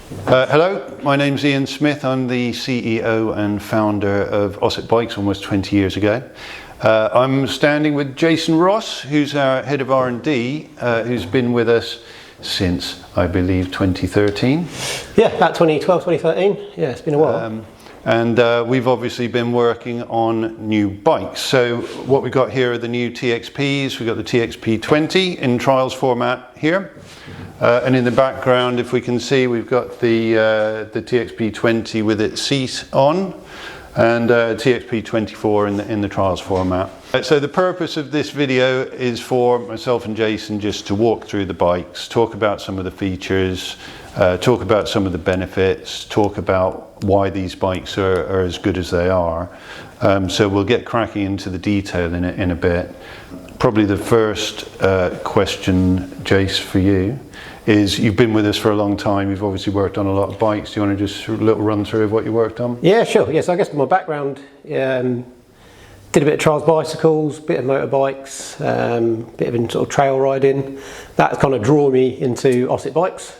Hello, my name's Ian Smith. I'm the CEO and founder of OSET Bikes almost 20 years ago. I'm standing with Jason Ross, who's our head of R&D, who's been with us since, I believe, 2013. Yeah, about 2012, 2013. Yeah, it's been a while. We've obviously been working on new bikes. So what we've got here are the new TXPs. We've got the TXP-20 in trials format here. And in the background, if we can see, we've got the TXP-20 with its seat on, and TXP-24 in the trials format. So the purpose of this video is for myself and Jason just to walk through the bikes, talk about some of the features, talk about some of the benefits, talk about why these bikes are as good as they are. So we'll get cracking into the detail in a bit. Probably the first question, Jace, for you is, you've been with us for a long time, you've obviously worked on a lot of bikes. Do you want to just a little run through of what you worked on? Yeah, sure. Yeah, so I guess my background, did a bit of trials bicycles, bit of motorbikes, bit of sort of trail riding. That's kind of drawn me into OSET bikes.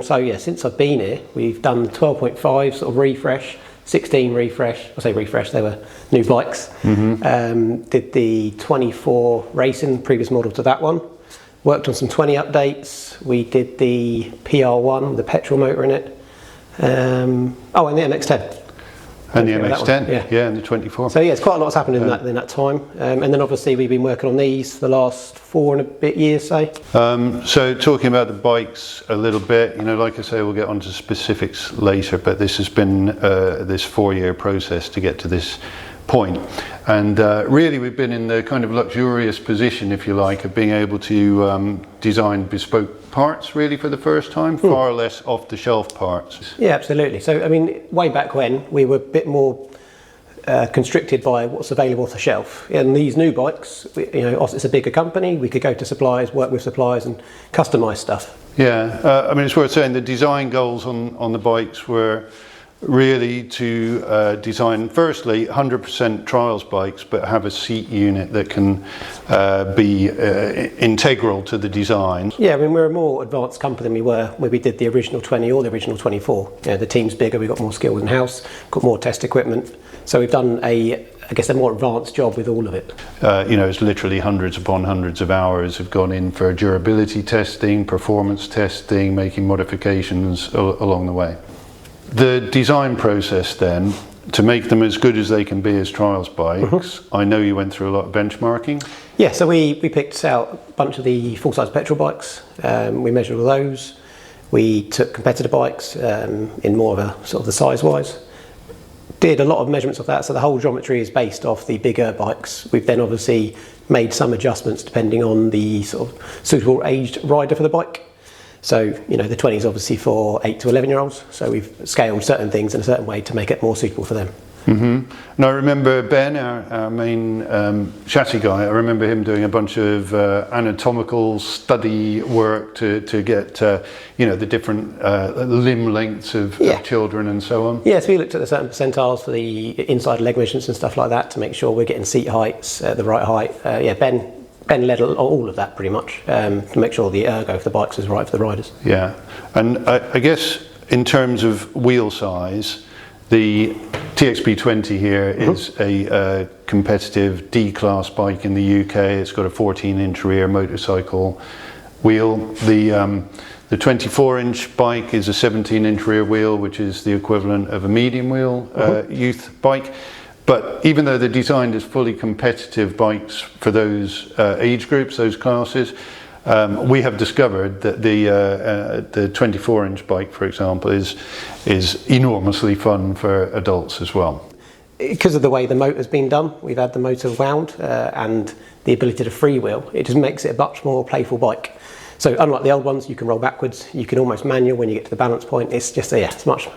So yeah, since I've been here, we've done 12.5 sort of refresh, 16 refresh. I say refresh, they were new bikes. Did the 24 racing, previous model to that one. Worked on some 20 updates. We did the PR1, the petrol motor in it. And the MX-10. And the MX-10, yeah, and the 24. So yeah, it's quite a lot's happened in that time. And then obviously we've been working on these the last 4 and a bit years, say. So talking about the bikes a little bit, you know, like I say, we'll get onto specifics later, but this has been this 4-year process to get to this point. And really we've been in the kind of luxurious position, if you like, of being able to design bespoke parts really for the first time, far less off-the-shelf parts. Yeah, absolutely. So I mean, way back when we were a bit more constricted by what's available off the shelf. And these new bikes, you know, it's a bigger company, we could go to suppliers, work with suppliers and customise stuff. Yeah, I mean, it's worth saying the design goals on the bikes were really to design, firstly, 100% trials bikes, but have a seat unit that can be integral to the design. Yeah, I mean, we're a more advanced company than we were when we did the original 20 or the original 24. You know, the team's bigger, we've got more skills in-house, got more test equipment. So we've done I guess a more advanced job with all of it. You know, it's literally hundreds upon hundreds of hours have gone in for durability testing, performance testing, making modifications along the way. The design process then, to make them as good as they can be as trials bikes, I know you went through a lot of benchmarking. Yeah, so we picked out a bunch of the full-size petrol bikes, we measured all those, we took competitor bikes in more of a sort of the size-wise, did a lot of measurements of that, so the whole geometry is based off the bigger bikes. We've then obviously made some adjustments depending on the sort of suitable aged rider for the bike. So, you know, the 20 is obviously for 8 to 11 year olds. So we've scaled certain things in a certain way to make it more suitable for them. And I remember Ben, our main chassis guy, I remember him doing a bunch of anatomical study work to get, you know, the different limb lengths of children and so on. Yeah, so we looked at the certain percentiles for the inside leg measurements and stuff like that to make sure we're getting seat heights at the right height. Yeah, Ben led all of that pretty much to make sure the ergo for the bikes is right for the riders. Yeah, and I guess in terms of wheel size, the TXP-20 here is a competitive D-class bike in the UK. It's got a 14-inch rear motorcycle wheel. The 24-inch bike is a 17-inch rear wheel, which is the equivalent of a medium wheel youth bike. But even though they're designed as fully competitive bikes for those age groups, those classes, we have discovered that the 24-inch bike, for example, is enormously fun for adults as well. Because of the way the motor's been done, we've had the motor wound and the ability to freewheel, it just makes it a much more playful bike. So unlike the old ones, you can roll backwards, you can almost manual when you get to the balance point. It's just, yeah, it's much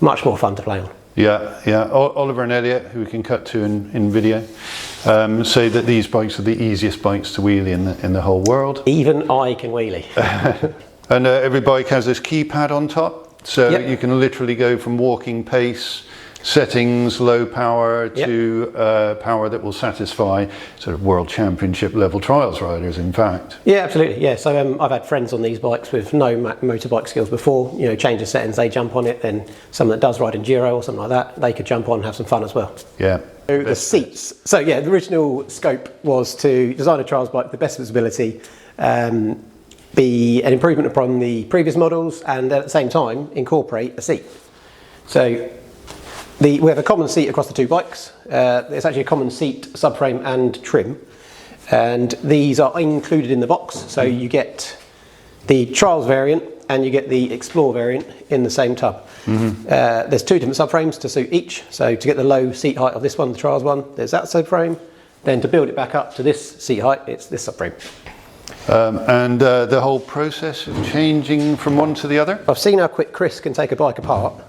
more fun to play on. Yeah. Oliver and Elliot, who we can cut to in video, say that these bikes are the easiest bikes to wheelie in the whole world. Even I can wheelie. And every bike has this keypad on top, so you can literally go from walking pace settings, low power to power that will satisfy sort of world championship level trials riders, in fact. Yeah, absolutely. Yeah, so I've had friends on these bikes with no motorbike skills before. You know, change the settings, they jump on it. Then someone that does ride enduro or something like that, they could jump on and have some fun as well. Yeah. So the seats. So yeah, the original scope was to design a trials bike with the best visibility, be an improvement upon the previous models, and at the same time incorporate a seat. So we have a common seat across the two bikes. It's actually a common seat, subframe and trim, and these are included in the box. So you get the trials variant and you get the Explore variant in the same tub. There's two different subframes to suit each. So to get the low seat height of this one, the trials one, there's that subframe. Then to build it back up to this seat height, it's this subframe. And the whole process of changing from one to the other? I've seen how quick Chris can take a bike apart.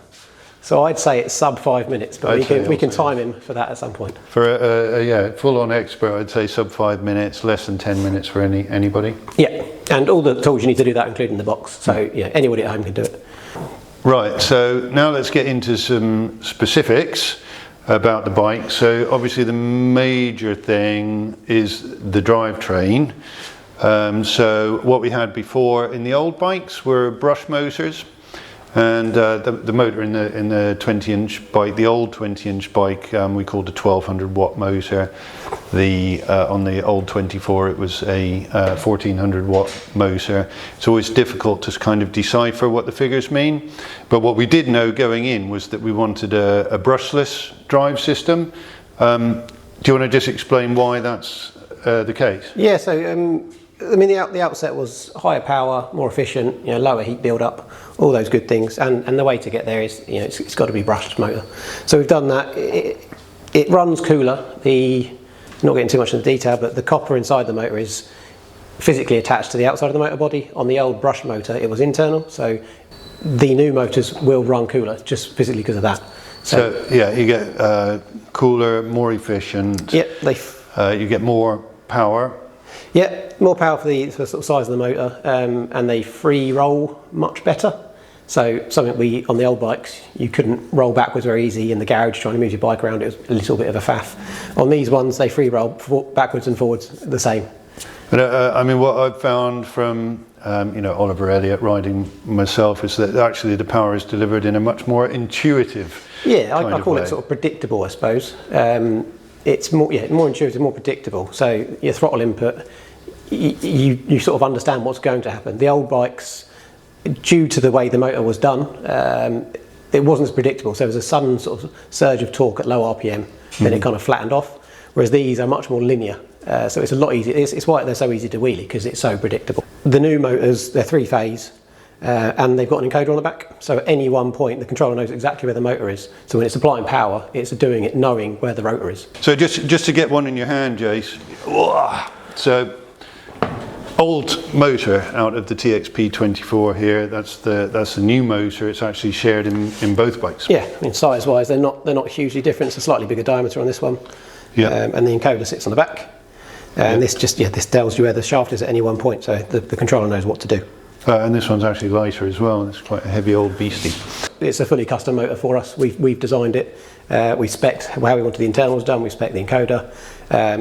So I'd say it's sub 5 minutes, but we can time him for that at some point. For a full-on expert, I'd say sub 5 minutes, less than 10 minutes for anybody. Yeah, and all the tools you need to do that, including the box. So yeah, anybody at home can do it. Right, so now let's get into some specifics about the bike. So obviously the major thing is the drivetrain. So what we had before in the old bikes were brush motors. And the motor in the 20-inch bike, the old 20-inch bike, we called a 1200 watt motor. On the old 24, it was a 1400 watt motor. It's always difficult to kind of decipher what the figures mean. But what we did know going in was that we wanted a brushless drive system. Do you want to just explain why that's the case? Yeah, so I mean, the outset was higher power, more efficient, lower heat build-up, all those good things. And the way to get there is, it's got to be brushed motor. So we've done that. It runs cooler. Not getting too much into detail, but the copper inside the motor is physically attached to the outside of the motor body. On the old brush motor, it was internal. So the new motors will run cooler just physically because of that. So yeah, you get cooler, more efficient. Yeah, you get more power. Yeah, more power for the sort of size of the motor, and they free roll much better. So something on the old bikes, you couldn't roll backwards very easy in the garage trying to move your bike around. It was a little bit of a faff. On these ones, they free roll backwards and forwards the same. But I mean, what I've found from Oliver Elliott riding myself is that actually the power is delivered in a much more intuitive. Yeah, I call it sort of predictable, I suppose. It's more intuitive, more predictable. So your throttle input, you sort of understand what's going to happen. The old bikes, due to the way the motor was done, it wasn't as predictable. So there was a sudden sort of surge of torque at low RPM, then it kind of flattened off. Whereas these are much more linear. So it's a lot easier. It's why they're so easy to wheelie, because it's so predictable. The new motors, they're 3-phase. And they've got an encoder on the back, so at any one point the controller knows exactly where the motor is. So when it's applying power, it's doing it knowing where the rotor is. So just to get one in your hand, Jace. So old motor out of the TXP-24 here. That's the new motor. It's actually shared in both bikes. Yeah, I mean size-wise they're not hugely different. It's a slightly bigger diameter on this one. Yeah. And the encoder sits on the back. And this tells you where the shaft is at any one point, so the controller knows what to do. And this one's actually lighter as well. It's quite a heavy old beastie. It's a fully custom motor for us. We've designed it. We spec'd how we wanted the internals done. We spec'd the encoder.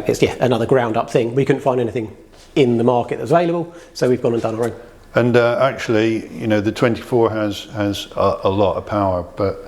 It's another ground up thing. We couldn't find anything in the market that was available, so we've gone and done our own. And actually, the 24 has a lot of power, but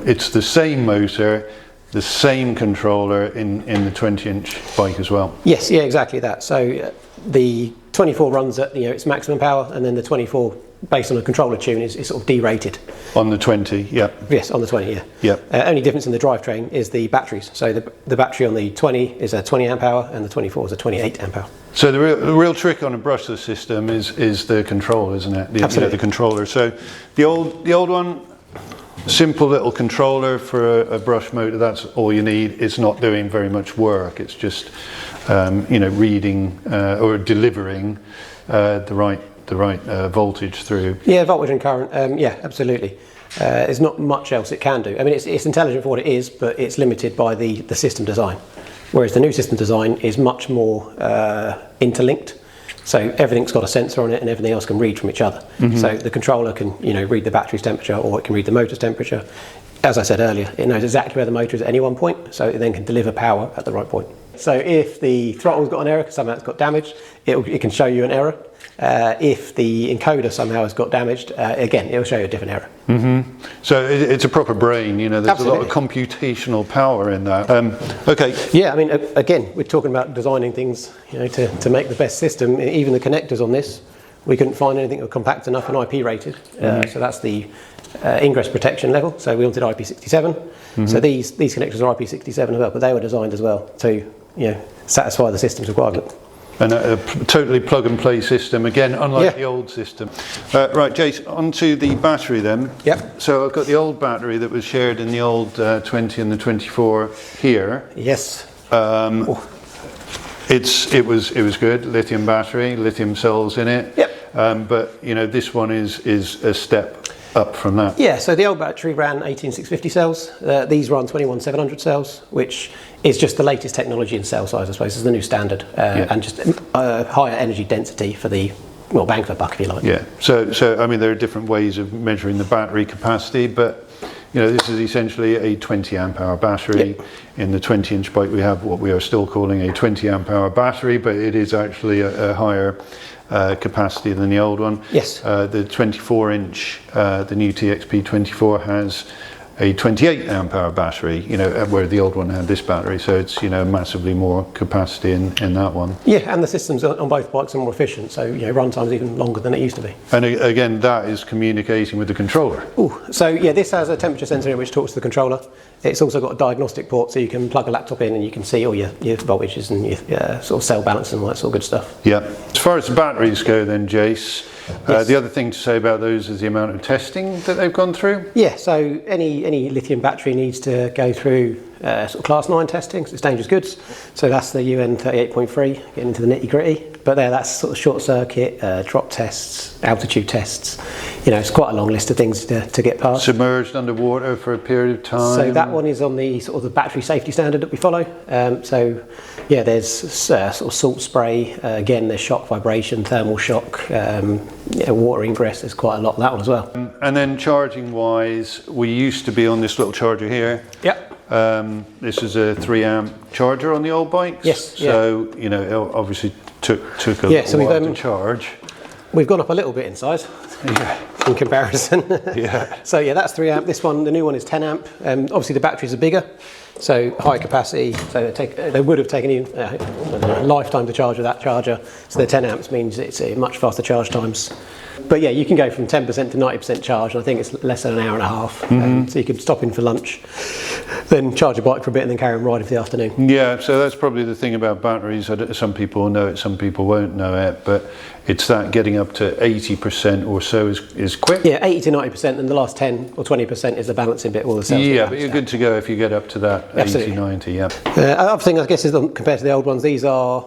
it's the same motor, the same controller in the 20-inch bike as well. Yes, yeah, exactly that. So the 24 runs at its maximum power, and then the 24, based on a controller tune, is sort of derated. On the 20, yeah. Yes, on the 20, yeah. Yep. Only difference in the drivetrain is the batteries. So the battery on the 20 is a 20 amp hour, and the 24 is a 28 amp hour. So the real trick on a brushless system is the control, isn't it? Absolutely. The controller. So the old one, simple little controller for a brush motor. That's all you need. It's not doing very much work. It's just reading or delivering the right voltage through. Yeah, voltage and current. Yeah, absolutely. There's not much else it can do. I mean, it's intelligent for what it is, but it's limited by the system design. Whereas the new system design is much more interlinked. So everything's got a sensor on it, and everything else can read from each other. Mm-hmm. So the controller can, read the battery's temperature, or it can read the motor's temperature. as I said earlier, it knows exactly where the motor is at any one point, so it then can deliver power at the right point. So if the throttle's got an error because somehow it's got damaged, it can show you an error. If the encoder somehow has got damaged, again, it'll show you a different error. Mm-hmm. So it's a proper brain, you know, there's Absolutely. a lot of computational power in that. Okay. Yeah, I mean, again, we're talking about designing things, you know, to make the best system. Even the connectors on this, we couldn't find anything that was compact enough and IP rated. So that's the ingress protection level. So we wanted IP67. Mm-hmm. So these connectors are IP67 as well, but they were designed as well to, you know, satisfy the system's requirement. And a totally plug and play system, again, unlike the old system. Right, Jace, onto the battery then. Yep. So I've got the old battery that was shared in the old 20 and the 24 here. Yes. It was good, lithium battery, lithium cells in it. Yep. But you know, this one is a step up from that. Yeah, so the old battery ran 18650 cells. These run 21700 cells, which is just the latest technology in cell size, I suppose. It's the new standard, and just higher energy density for the bang for the buck, if you like. Yeah. So I mean, there are different ways of measuring the battery capacity, but you know, this is essentially a 20 amp hour battery. Yep. In the 20-inch bike, we have what we are still calling a 20 amp hour battery, but it is actually a higher capacity than the old one. Yes. The 24-inch, the new TXP-24 has a 28 amp hour battery, you know, where the old one had this battery, so it's, you know, massively more capacity in that one. Yeah, and the systems on both bikes are more efficient, so, you know, run time's even longer than it used to be. And again, that is communicating with the controller. Ooh, so yeah, this has a temperature sensor which talks to the controller. It's also got a diagnostic port, so you can plug a laptop in and you can see all your voltages and your sort of cell balance and all that sort of good stuff. Yeah. As far as the batteries go then, Jace, Yes. the other thing to say about those is the amount of testing that they've gone through. Yeah, so any lithium battery needs to go through sort of class 9 testing, so it's dangerous goods. So that's the UN 38.3, getting into the nitty gritty. But there, that's sort of short circuit, drop tests, altitude tests. You know, it's quite a long list of things to get past. Submerged underwater for a period of time. So that one is on the sort of the battery safety standard that we follow. So yeah, there's sort of salt spray. Again, there's shock vibration, thermal shock, water ingress. There's quite a lot of that one as well. And then charging wise, we used to be on this little charger here. Yep. This is a 3 amp charger on the old bikes. Yes. So you know, it obviously took a so while to charge. We've gone up a little bit in size. In comparison. Yeah. So yeah, that's 3 amp. This one, the new one, is 10 amp. Obviously the batteries are bigger, so high capacity. So they would have taken you a lifetime to charge with that charger. So the 10 amps means it's a much faster charge times. But yeah, you can go from 10% to 90% charge, and I think it's less than an hour and a half. So you can stop in for lunch, then charge your bike for a bit, and then carry on riding for the afternoon. Yeah, so that's probably the thing about batteries. Some people will know it, some people won't know it, but it's that getting up to 80% or so is quick. Yeah, 80 to 90%, and the last 10 or 20% is the balancing bit, all the cells. Yeah, but you're good to go if you get up to that. Absolutely. 80, 90, yeah. Other thing, I guess, is compared to the old ones, these are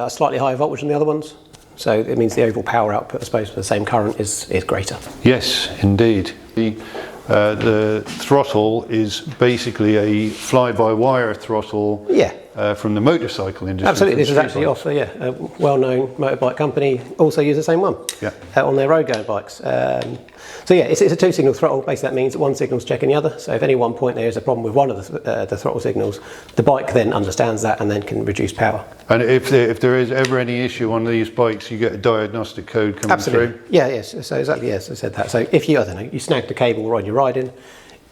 slightly higher voltage than the other ones. So it means the overall power output, I suppose, for the same current is greater. Yes, indeed. The throttle is basically a fly-by-wire throttle. Yeah. From the motorcycle industry. Absolutely, this is actually off a well-known motorbike company, also use the same one on their road-going bikes. So yeah, it's a two-signal throttle. Basically, that means that one signal's checking the other. So if at any one point there is a problem with one of the throttle signals, the bike then understands that and then can reduce power. And if there is ever any issue on these bikes, you get a diagnostic code coming Absolutely. through? Yeah, yes. So exactly, yes, I said that. So if you, I don't know, you snagged a cable while you're riding,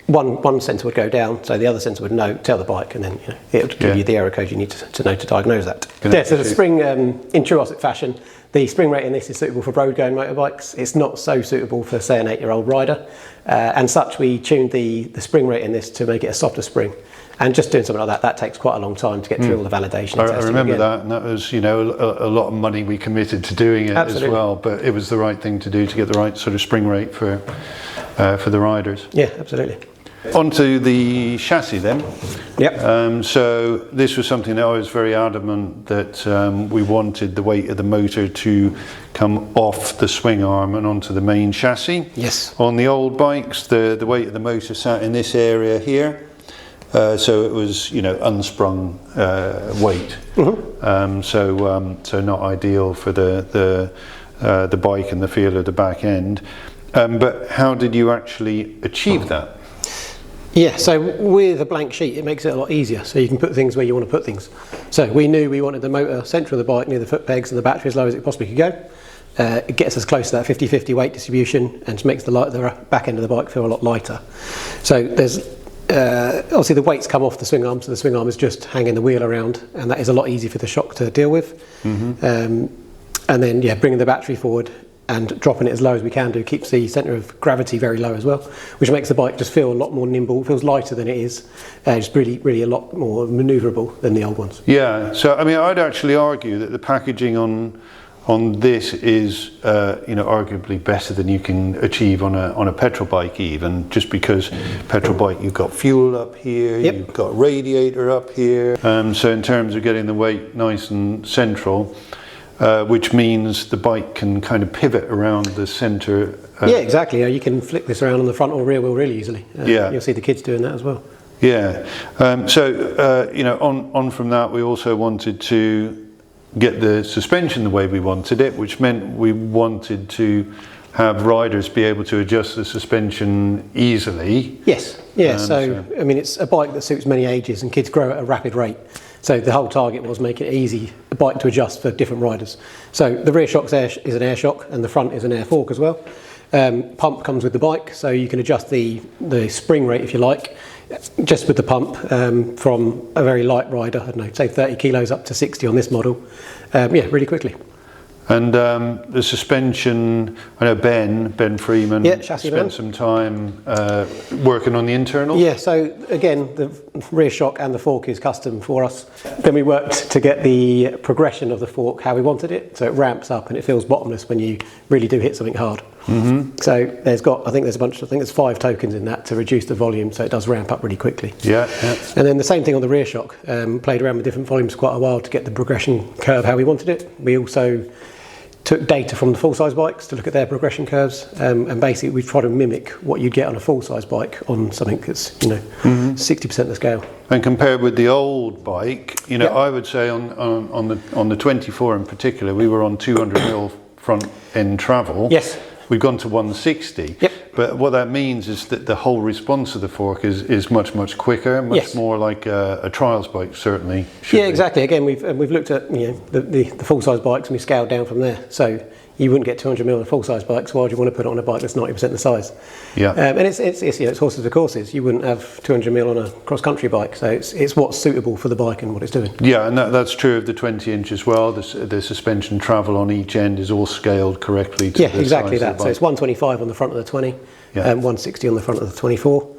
one sensor would go down, so the other sensor would tell the bike, and then it would give you the error code you need to know to diagnose that. Yeah, so the spring, in true OSET fashion, the spring rate in this is suitable for road-going motorbikes. It's not so suitable for, say, an 8-year-old rider. And such, we tuned the spring rate in this to make it a softer spring. And just doing something like that takes quite a long time to get through all the validation. I remember that, and that was, a lot of money we committed to doing it as well. But it was the right thing to do to get the right sort of spring rate for the riders. Yeah, absolutely. Onto the chassis then. Yep. So this was something that I was very adamant that we wanted the weight of the motor to come off the swing arm and onto the main chassis. Yes. On the old bikes, the weight of the motor sat in this area here. So it was, unsprung weight. Mm-hmm. So not ideal for the bike and the feel of the back end. But how did you actually achieve that? Yeah, so with a blank sheet, it makes it a lot easier. So you can put things where you want to put things. So we knew we wanted the motor centre of the bike near the foot pegs and the battery as low as it possibly could go. It gets us close to that 50-50 weight distribution and just makes the back end of the bike feel a lot lighter. So there's obviously the weights come off the swing arm, so the swing arm is just hanging the wheel around, and that is a lot easier for the shock to deal with. And then bringing the battery forward and dropping it as low as we can do keeps the centre of gravity very low as well, which makes the bike just feel a lot more nimble. It feels lighter than it is, just really a lot more manoeuvrable than the old ones. Yeah, so I mean, I'd actually argue that the packaging on this is arguably better than you can achieve on a petrol bike, even just because petrol bike you've got fuel up here, you've got radiator up here, so in terms of getting the weight nice and central, which means the bike can kind of pivot around the centre. Yeah, exactly. You can flick this around on the front or rear wheel really easily. You'll see the kids doing that as well. Yeah. On from that, we also wanted to get the suspension the way we wanted it, which meant we wanted to have riders be able to adjust the suspension easily. Yes. Yeah. I mean, it's a bike that suits many ages, and kids grow at a rapid rate. So the whole target was making it easy, a bike to adjust for different riders. So the rear shock is an air shock, and the front is an air fork as well. Pump comes with the bike, so you can adjust the spring rate if you like, just with the pump, from a very light rider, I don't know, say 30 kilos up to 60 on this model. Really quickly. And the suspension, I know Ben Freeman spent some time working on the internal. Yeah, so again, the rear shock and the fork is custom for us. Then we worked to get the progression of the fork how we wanted it, so it ramps up and it feels bottomless when you really do hit something hard. So I think there's 5 tokens in that to reduce the volume, so it does ramp up really quickly. Yeah. And then the same thing on the rear shock. Played around with different volumes for quite a while to get the progression curve how we wanted it. We also took data from the full-size bikes to look at their progression curves, and basically we've tried to mimic what you'd get on a full-size bike on something that's 60% the scale. And compared with the old bike, I would say on the 24 in particular, we were on 200mm front end travel. Yes. We've gone to 160. Yep. But what that means is that the whole response of the fork is much quicker, much more like a trials bike certainly should be. Exactly. Again, we've looked at the full size bikes and we scaled down from there. So you wouldn't get 200mm on a full size bike, so why would you want to put it on a bike that's 90% the size? Yeah. And it's horses for courses. You wouldn't have 200mm on a cross country bike, so it's what's suitable for the bike and what it's doing. Yeah, and that's true of the 20-inch as well. The suspension travel on each end is all scaled correctly to the exactly size that. of the bike. So it's 125 on the front of the 20, and 160 on the front of the 24.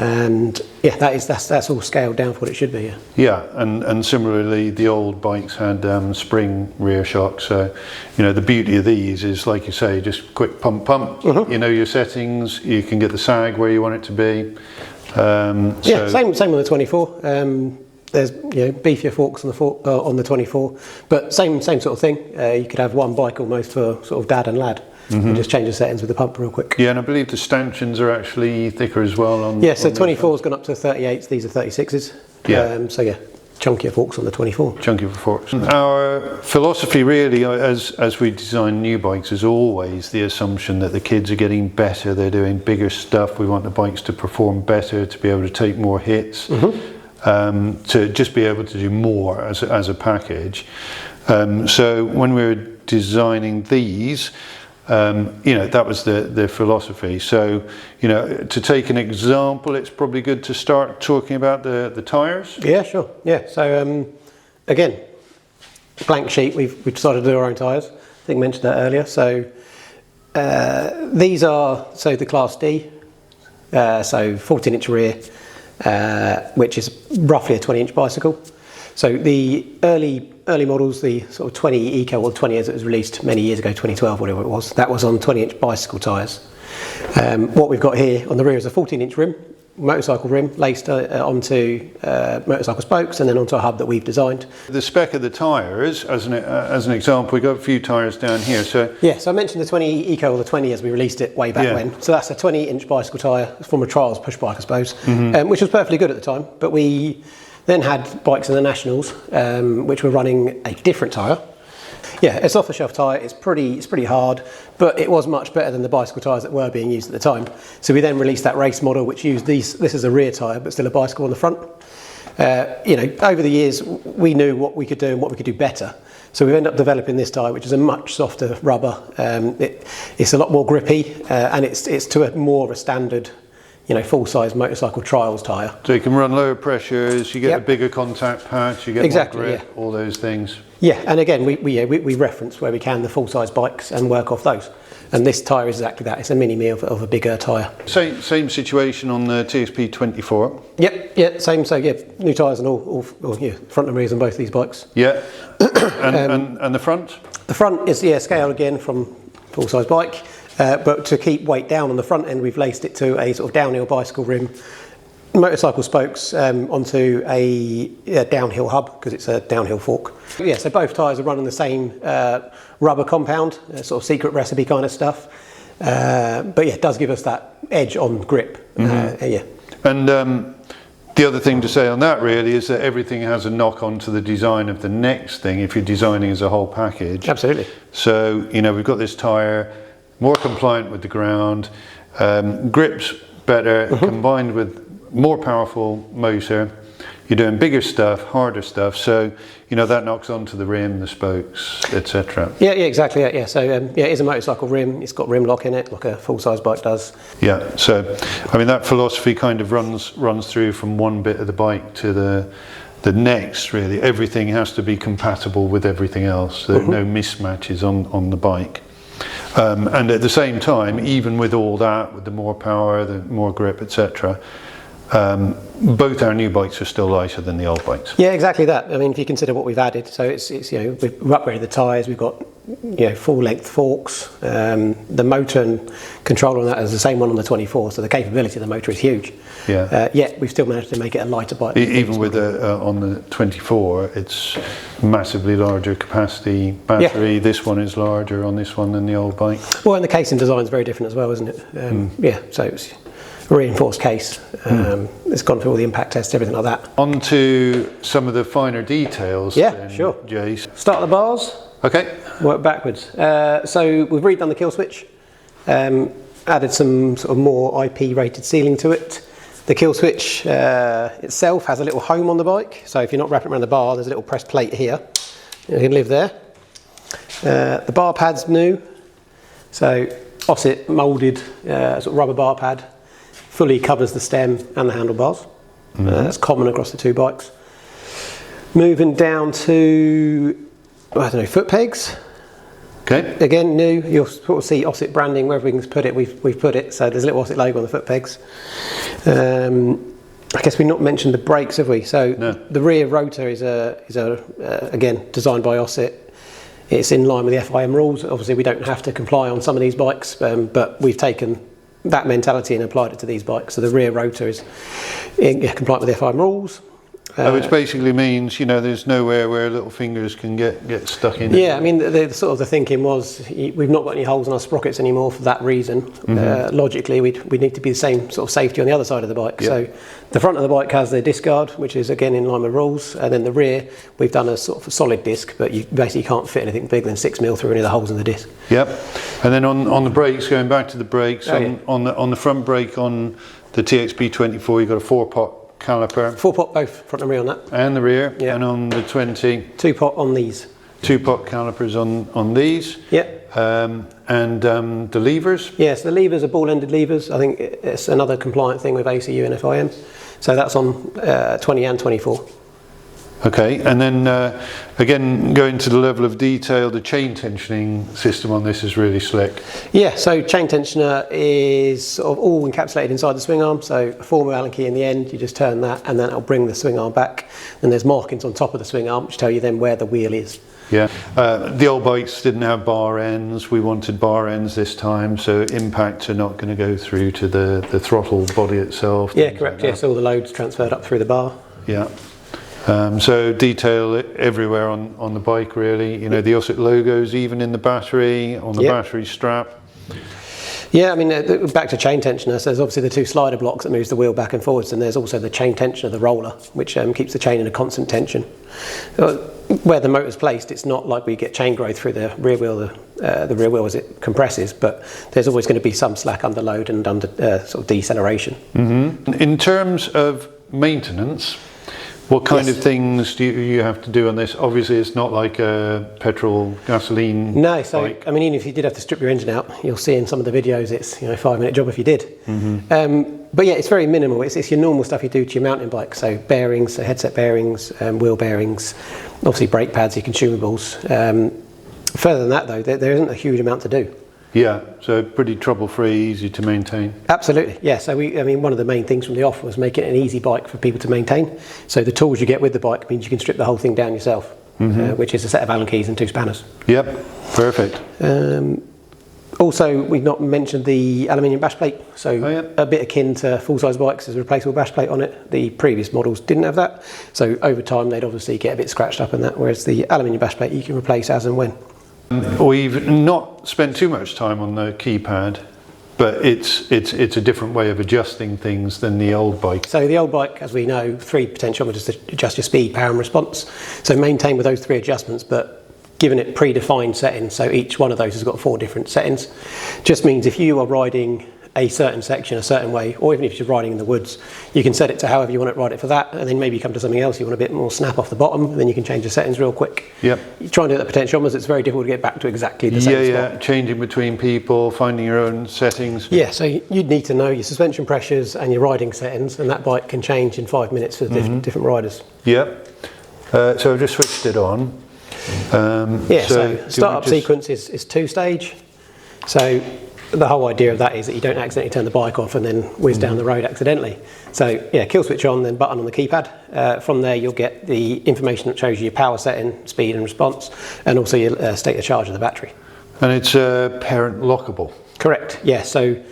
And that's all scaled down for what it should be. Yeah, and similarly the old bikes had spring rear shocks, so the beauty of these is, like you say, just quick pump. You know your settings, you can get the sag where you want it to be. Same on the 24. There's beefier forks on the 24, but same sort of thing. You could have one bike almost for sort of dad and lad. And just change the settings with the pump real quick. Yeah, and I believe the stanchions are actually thicker as well. So 24's gone up to 38s, these are 36s. Chunkier forks on the 24. Chunkier forks. Our philosophy really, as we design new bikes, is always the assumption that the kids are getting better, they're doing bigger stuff, we want the bikes to perform better, to be able to take more hits, to just be able to do more as a package. So when we were designing these, that was the philosophy. So, to take an example, it's probably good to start talking about the tyres. Yeah, sure. Yeah. So, again, blank sheet. We've decided to do our own tyres. I think I mentioned that earlier. So, these are the Class D. So 14-inch rear, which is roughly a 20-inch bicycle. So the early models, the sort of 20 Eco, or 20 as it was released many years ago, 2012, whatever it was, that was on 20-inch bicycle tyres. What we've got here on the rear is a 14-inch rim, motorcycle rim, laced onto motorcycle spokes and then onto a hub that we've designed. The spec of the tyres, as an example, we've got a few tyres down here. So I mentioned the 20 Eco, or the 20 as we released it way back when. So that's a 20-inch bicycle tyre from a trials push bike, I suppose, which was perfectly good at the time. But we then had bikes in the Nationals, which were running a different tyre. Yeah, it's off-the-shelf tyre. It's pretty hard, but it was much better than the bicycle tyres that were being used at the time. So we then released that race model, which used these. This is a rear tyre, but still a bicycle on the front. You know, over the years, we knew what we could do and what we could do better. So we've ended up developing this tyre, which is a much softer rubber. It's a lot more grippy, and it's to a more of a standard, you know, full-size motorcycle trials tyre. So you can run lower pressures, you get a bigger contact patch, you get more grip, all those things. Yeah, and again, we reference where we can the full-size bikes and work off those. And this tyre is exactly that. It's a mini-me of a bigger tyre. Same situation on the TXP-24. Yep, same. So yeah, new tyres and all front and rears on both these bikes. Yeah, and the front? The front is scale again from full-size bike, but to keep weight down on the front end, we've laced it to a sort of downhill bicycle rim, motorcycle spokes onto a downhill hub because it's a downhill fork. Yeah, so both tyres are running the same rubber compound, sort of secret recipe kind of stuff. But yeah, it does give us that edge on grip. Yeah. And the other thing to say on that really is that everything has a knock on to the design of the next thing if you're designing as a whole package. Absolutely. So, you know, we've got this tyre, more compliant with the ground, grips better, combined with more powerful motor. You're doing bigger stuff, harder stuff, so you know that knocks onto the rim, the spokes, etc. Yeah, exactly. Yeah. So it is a motorcycle rim. It's got rim lock in it, like a full-size bike does. Yeah. So, I mean, that philosophy kind of runs through from one bit of the bike to the next. Really, everything has to be compatible with everything else. There are no mismatches on the bike. And at the same time, even with all that, with the more power, the more grip, etc. Both our new bikes are still lighter than the old bikes. Yeah, exactly that. I mean, if you consider what we've added, so it's you know, we've upgraded the tyres, we've got, you know, full-length forks. The motor and controller on that is the same one on the 24, so the capability of the motor is huge. Yeah. Yet we've still managed to make it a lighter bike. Even with on the 24, it's massively larger capacity battery. Yeah. This one is larger on this one than the old bike. Well, and the casing design is very different as well, isn't it? Yeah, so it's reinforced case. It's gone through all the impact tests, everything like that. On to some of the finer details. Yeah, then, sure. Jace. Start the bars. Okay. Work backwards. So we've redone the kill switch. Added some sort of more IP rated sealing to it. The kill switch itself has a little home on the bike. So if you're not wrapping around the bar, there's a little press plate here. You can live there. The bar pad's new. So OSET moulded sort of rubber bar pad. Fully covers the stem and the handlebars. That's common across the two bikes. Moving down to, I don't know, foot pegs. Okay. Again, new. You'll sort of see OSET branding wherever we can put it. We've put it. So there's a little OSET logo on the foot pegs. I guess we've not mentioned the brakes, have we? So no. The rear rotor is again designed by OSET. It's in line with the FIM rules. Obviously, we don't have to comply on some of these bikes, but we've taken that mentality and applied it to these bikes. So the rear rotor is compliant with the FIM rules. Which basically means, you know, there's nowhere where little fingers can get stuck in. Yeah, I mean, the sort of the thinking was we've not got any holes in our sprockets anymore for that reason. Logically, we need to be the same sort of safety on the other side of the bike. Yep. So the front of the bike has the disc guard, which is again in line with rules, and then the rear we've done a sort of a solid disc, but you basically can't fit anything bigger than 6mm through any of the holes in the disc. Yep. And then on the brakes, going back to the brakes, on the front brake on the TXP-24, you've got a 4-pot caliper. 4-pot both, front and rear on that. And the rear. Yeah. And on the 20. 2-pot on these. 2-pot calipers on these. Yeah. And the levers. Yes, the levers are ball-ended levers. I think it's another compliant thing with ACU and FIM. So that's on 20 and 24. Okay, and then again, going to the level of detail, the chain tensioning system on this is really slick. Yeah, so chain tensioner is sort of all encapsulated inside the swing arm. So a 4mm Allen key in the end, you just turn that and then it'll bring the swing arm back. And there's markings on top of the swing arm which tell you then where the wheel is. Yeah, the old bikes didn't have bar ends. We wanted bar ends this time, so impacts are not going to go through to the throttle body itself. Yeah, correct. Yes, all the loads transferred up through the bar. Yeah. So detail everywhere on the bike really, you know, the OSET logos even in the battery, on the battery strap. Yeah, I mean, back to chain tensioner, so there's obviously the two slider blocks that moves the wheel back and forwards, and there's also the chain tensioner, the roller, which keeps the chain in a constant tension. where the motor's placed, it's not like we get chain growth through the rear wheel as it compresses, but there's always going to be some slack under load and under sort of deceleration. In terms of maintenance, what kind of things do you have to do on this? Obviously, it's not like a petrol, gasoline. No, so bike. I mean, even if you did have to strip your engine out, you'll see in some of the videos it's 5-minute job if you did. But yeah, it's very minimal. It's your normal stuff you do to your mountain bike. So bearings, so headset bearings, wheel bearings, obviously brake pads, your consumables. Further than that, though, there isn't a huge amount to do. Yeah, so pretty trouble-free, easy to maintain. Absolutely, yeah. So one of the main things from the off was making it an easy bike for people to maintain. So the tools you get with the bike means you can strip the whole thing down yourself, which is a set of Allen keys and 2 spanners. Yep, perfect. Also, we've not mentioned the aluminium bash plate. So a bit akin to full-size bikes, there's a replaceable bash plate on it. The previous models didn't have that. So over time, they'd obviously get a bit scratched up in that, whereas the aluminium bash plate you can replace as and when. We've not spent too much time on the keypad, but it's a different way of adjusting things than the old bike. So the old bike, as we know, 3 potentiometers to adjust your speed, power and response. So maintain with those 3 adjustments, but given it predefined settings. So each one of those has got 4 different settings. Just means if you are riding a certain section a certain way, or even if you're riding in the woods, you can set it to however you want to ride it for that, and then maybe you come to something else, you want a bit more snap off the bottom, and then you can change the settings real quick. Yep. You try and do it at potentiometers, it's very difficult to get back to exactly the same spot. Yeah, changing between people, finding your own settings. Yeah, so you'd need to know your suspension pressures and your riding settings, and that bike can change in 5 minutes for different riders. Yep. So I've just switched it on. So startup sequence is 2-stage. So the whole idea of that is that you don't accidentally turn the bike off and then whiz down the road accidentally. So yeah, kill switch on, then button on the keypad. From there you'll get the information that shows you your power setting, speed and response, and also your state of charge of the battery. And it's parent lockable. Correct, yeah. So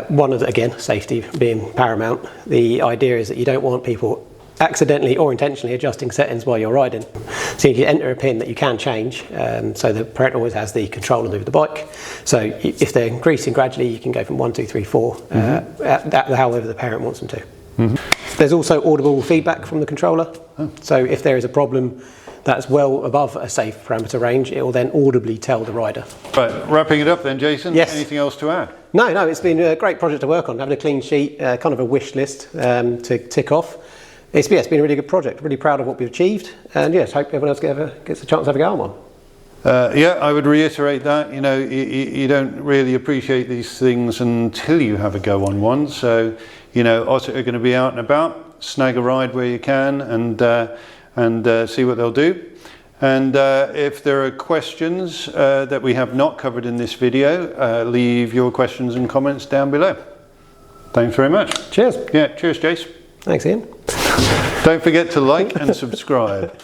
one of the, again, safety being paramount, the idea is that you don't want people accidentally or intentionally adjusting settings while you're riding. So if you enter a pin that you can change, so the parent always has the control of the bike. So if they're increasing gradually, you can go from 1, 2, 3, 4, however the parent wants them to. There's also audible feedback from the controller. So if there is a problem that's well above a safe parameter range, it will then audibly tell the rider. Right, wrapping it up then, Jason. Yes. Anything else to add? No, it's been a great project to work on. Having a clean sheet, kind of a wish list to tick off. It's been a really good project. Really proud of what we've achieved, and yes, hope everyone else gets a chance to have a go on one. Yeah, I would reiterate that. You don't really appreciate these things until you have a go on one. So, OSET are going to be out and about. Snag a ride where you can, and see what they'll do. And if there are questions that we have not covered in this video, leave your questions and comments down below. Thanks very much. Cheers. Yeah, cheers, Jace. Thanks, Ian. Don't forget to like and subscribe.